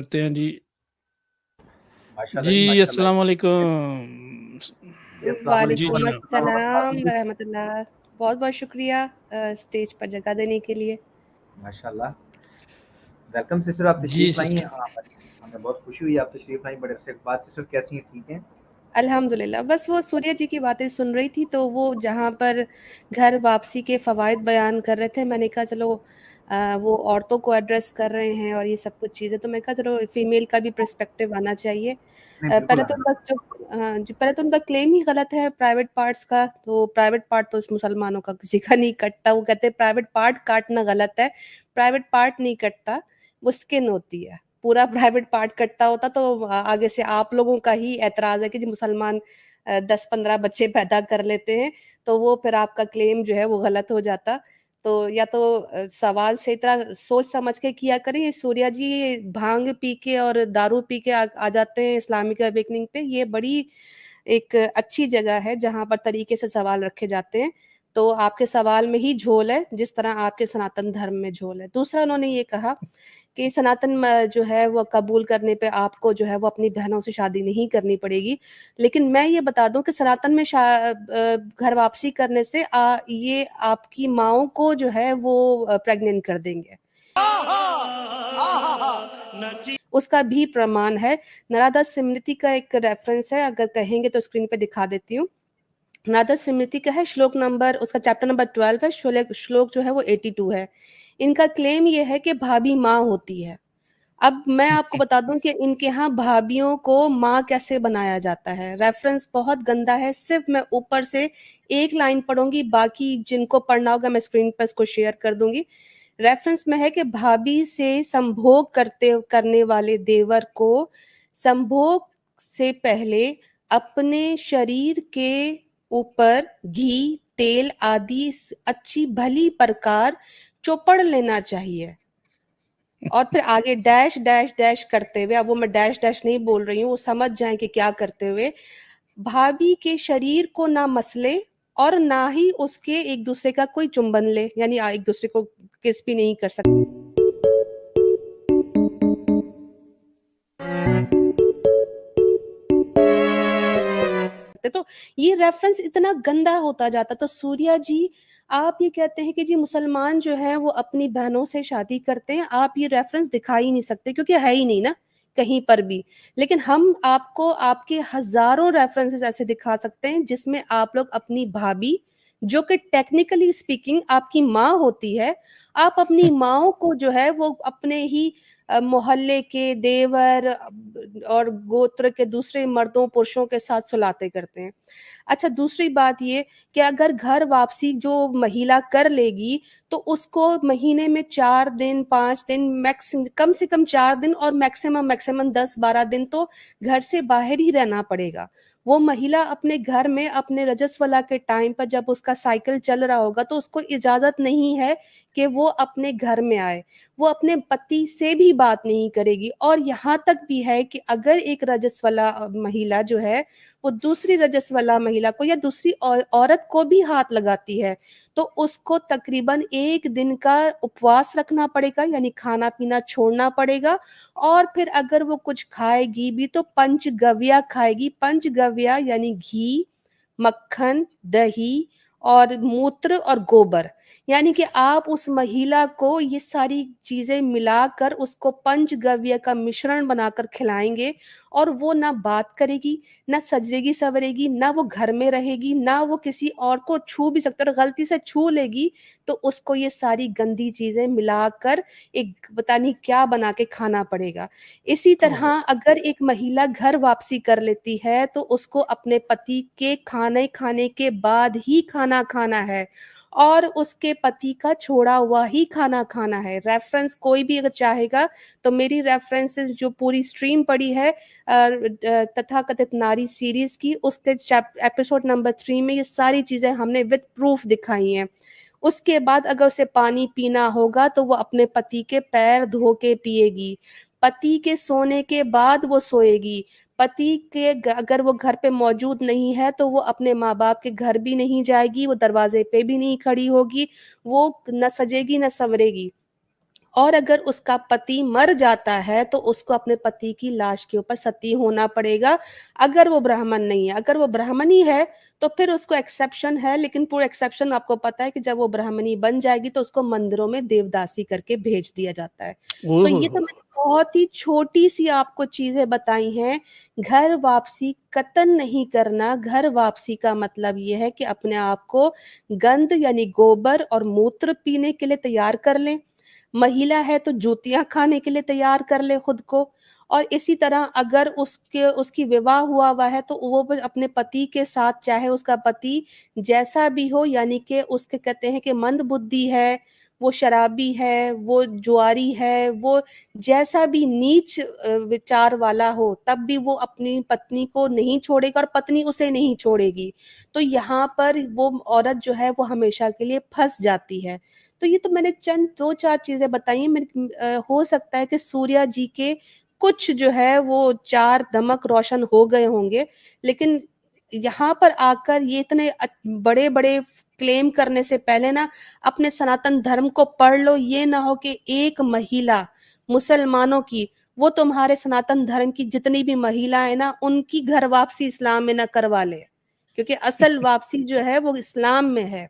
करते हैं जी। माशाल्लाह जी जी, माशाल्लाह। अस्सलाम वालेकुम। जी, अस्सलाम जी वालेकुम, वालेकुम जनाब। वालेकुम सलाम। अस्सलाम आपकी रहमतुल्लाह। बहुत-बहुत शुक्रिया स्टेज पर जगह देने के लिए। माशाल्लाह। वेलकम सिस्टर, आप जी तशरीफ लाई हैं। सिस्टर। हमें बहुत खुशी हुई आप तशरीफ लाई बड़े अरसे के बाद। सिस्टर कैसी हैं, ठीक हैं? अल्हम्दुलिल्लाह, बस वो सूर्य जी की बातें सुन रही थी, तो वो जहाँ पर घर वापसी के फ़वाइद बयान कर रहे थे, मैंने कहा चलो वो औरतों को एड्रेस कर रहे हैं और ये सब कुछ चीज़ें, तो मैं कहा चलो फीमेल का भी पर्सपेक्टिव आना चाहिए। नहीं, बिल्कुल पहले तो आना। उनका जो जी, पहले तो उनका क्लेम ही गलत है प्राइवेट पार्ट्स का, तो प्राइवेट पार्ट तो इस मुसलमानों का किसी का नहीं कटता। वो कहते हैं प्राइवेट पार्ट काटना गलत है, प्राइवेट पार्ट नहीं कटता, वो स्किन होती है। पूरा प्राइवेट पार्ट कटता होता तो आगे से आप लोगों का ही ऐतराज़ है कि जी मुसलमान 10-15 बच्चे पैदा कर लेते हैं, तो वो फिर आपका क्लेम जो है वो गलत हो जाता। तो या तो सवाल सही तरह सोच समझ के किया करें। ये सूर्या जी भांग पी के और दारू पी के आ जाते हैं इस्लामिक अवेकनिंग पे। ये बड़ी एक अच्छी जगह है जहाँ पर तरीके से सवाल रखे जाते हैं। तो आपके सवाल में ही झोल है, जिस तरह आपके सनातन धर्म में झोल है। दूसरा उन्होंने ये कहा कि सनातन जो है वो कबूल करने पे आपको जो है वो अपनी बहनों से शादी नहीं करनी पड़ेगी। लेकिन मैं ये बता दूं कि सनातन में घर वापसी करने से ये आपकी माँओं को जो है वो प्रेग्नेंट कर देंगे। उसका भी प्रमाण है। नारदा स्मृति का एक रेफरेंस है, अगर कहेंगे तो स्क्रीन पे दिखा देती हूँ। नारदा स्मृति का है, श्लोक नंबर उसका चैप्टर नंबर 12 है, श्लोक जो है वो 82 है। इनका क्लेम ये है कि भाभी माँ होती है। अब मैं आपको बता दूं कि इनके यहाँ भाभीियों को माँ कैसे बनाया जाता है। रेफरेंस बहुत गंदा है, सिर्फ मैं ऊपर से एक लाइन पढ़ूंगी, बाकी जिनको पढ़ना होगा मैं स्क्रीन पर इसको शेयर कर दूंगी। रेफरेंस में है कि भाभी से संभोग करने वाले देवर को संभोग से पहले अपने शरीर के ऊपर घी तेल आदि अच्छी भली प्रकार चोपड़ लेना चाहिए। और फिर आगे डैश डैश डैश करते हुए, अब वो मैं डैश डैश नहीं बोल रही हूँ, वो समझ जाए कि क्या करते हुए, भाभी के शरीर को ना मसले और ना ही उसके एक दूसरे का कोई चुंबन ले, यानी एक दूसरे को किस भी नहीं कर सकते। तो ये रेफरेंस इतना गंदा होता जाता। तो सूर्या जी आप ये कहते हैं कि जी मुसलमान जो है वो अपनी बहनों से शादी करते हैं, आप ये रेफरेंस दिखा ही नहीं सकते क्योंकि है ही नहीं ना कहीं पर भी। लेकिन हम आपको आपके हजारों रेफरेंसेस ऐसे दिखा सकते हैं जिसमें आप लोग अपनी भाभी, जो कि टेक्निकली स्पीकिंग आपकी माँ होती है, आप अपनी माँओं को जो है वो अपने ही मोहल्ले के देवर और गोत्र के दूसरे मर्दों पुरुषों के साथ सुलाते करते हैं। अच्छा, दूसरी बात ये कि अगर घर वापसी जो महिला कर लेगी तो उसको महीने में 4 दिन 5 दिन कम से कम 4 दिन और मैक्सिमम 10-12 दिन तो घर से बाहर ही रहना पड़ेगा। वो महिला अपने घर में अपने रजस्वला के टाइम पर जब उसका साइकिल चल रहा होगा तो उसको इजाजत नहीं है कि वो अपने घर में आए। वो अपने पति से भी बात नहीं करेगी। और यहाँ तक भी है कि अगर एक रजस्वला महिला जो है वो दूसरी रजस्वला महिला को या दूसरी औरत को भी हाथ लगाती है तो उसको तकरीबन 1 दिन का उपवास रखना पड़ेगा, यानी खाना पीना छोड़ना पड़ेगा। और फिर अगर वो कुछ खाएगी भी तो पंचगव्या खाएगी। पंचगव्या यानी घी, मक्खन, दही और मूत्र और गोबर, यानी कि आप उस महिला को ये सारी चीजें मिलाकर उसको पंचगव्य का मिश्रण बनाकर खिलाएंगे। और वो ना बात करेगी, ना सजेगी सवरेगी, ना वो घर में रहेगी, ना वो किसी और को छू भी सकता है। और गलती से छू लेगी तो उसको ये सारी गंदी चीजें मिलाकर एक पता नहीं क्या बना के खाना पड़ेगा। इसी तरह अगर एक महिला घर वापसी कर लेती है तो उसको अपने पति के खाने खाने के बाद ही खाना खाना है और उसके पति का छोड़ा हुआ ही खाना खाना है। रेफरेंस कोई भी अगर चाहेगा तो मेरी रेफरेंसेस जो पूरी स्ट्रीम पड़ी है तथाकथित नारी सीरीज की, उसके एपिसोड नंबर 3 में ये सारी चीजें हमने विद प्रूफ दिखाई हैं। उसके बाद अगर उसे पानी पीना होगा तो वो अपने पति के पैर धो के पिएगी। पति के सोने के बाद वो सोएगी। पति के अगर वो घर पे मौजूद नहीं है तो वो अपने माँ बाप के घर भी नहीं जाएगी, वो दरवाजे पे भी नहीं खड़ी होगी, वो न सजेगी न संवरेगी। और अगर उसका पति मर जाता है तो उसको अपने पति की लाश के ऊपर सती होना पड़ेगा, अगर वो ब्राह्मण नहीं है। अगर वो ब्राह्मणी है तो फिर उसको एक्सेप्शन है, लेकिन पूरा एक्सेप्शन आपको पता है कि जब वो ब्राह्मणी बन जाएगी तो उसको मंदिरों में देवदासी करके भेज दिया जाता है। तो ये तो ओह! मैंने बहुत ही छोटी-सी आपको चीज़ें बताई हैं। घर वापसी कतन नहीं करना, घर वापसी का मतलब ये है कि अपने आप को गंध यानी गोबर और मूत्र पीने के लिए तैयार कर लें। महिला है तो जूतियाँ खाने के लिए तैयार कर ले खुद को, और इसी तरह अगर उसकी विवाह हुआ है तो वो भी अपने पति के साथ, चाहे उसका पति जैसा भी हो, यानी कि उसके कहते हैं कि मंदबुद्धि है, वो शराबी है, वो जुआरी है, वो जैसा भी नीच विचार वाला हो, तब भी वो अपनी पत्नी को नहीं छोड़ेगा और पत्नी उसे नहीं छोड़ेगी। तो यहाँ पर वो औरत जो है वो हमेशा के लिए फँस जाती है। तो ये तो मैंने चंद 2-4 चीज़ें बताई हैं। हो सकता है कि सूर्या जी के कुछ जो है वो 4 दमक रोशन हो गए होंगे, लेकिन यहाँ पर आकर ये इतने बड़े-बड़े क्लेम करने से पहले ना अपने सनातन धर्म को पढ़ लो। ये ना हो कि एक महिला मुसलमानों की, वो तुम्हारे सनातन धर्म की जितनी भी महिलाएँ ना, उनकी घर वापसी इस्लाम में ना करवा ले, क्योंकि असल वापसी जो है वो इस्लाम में है।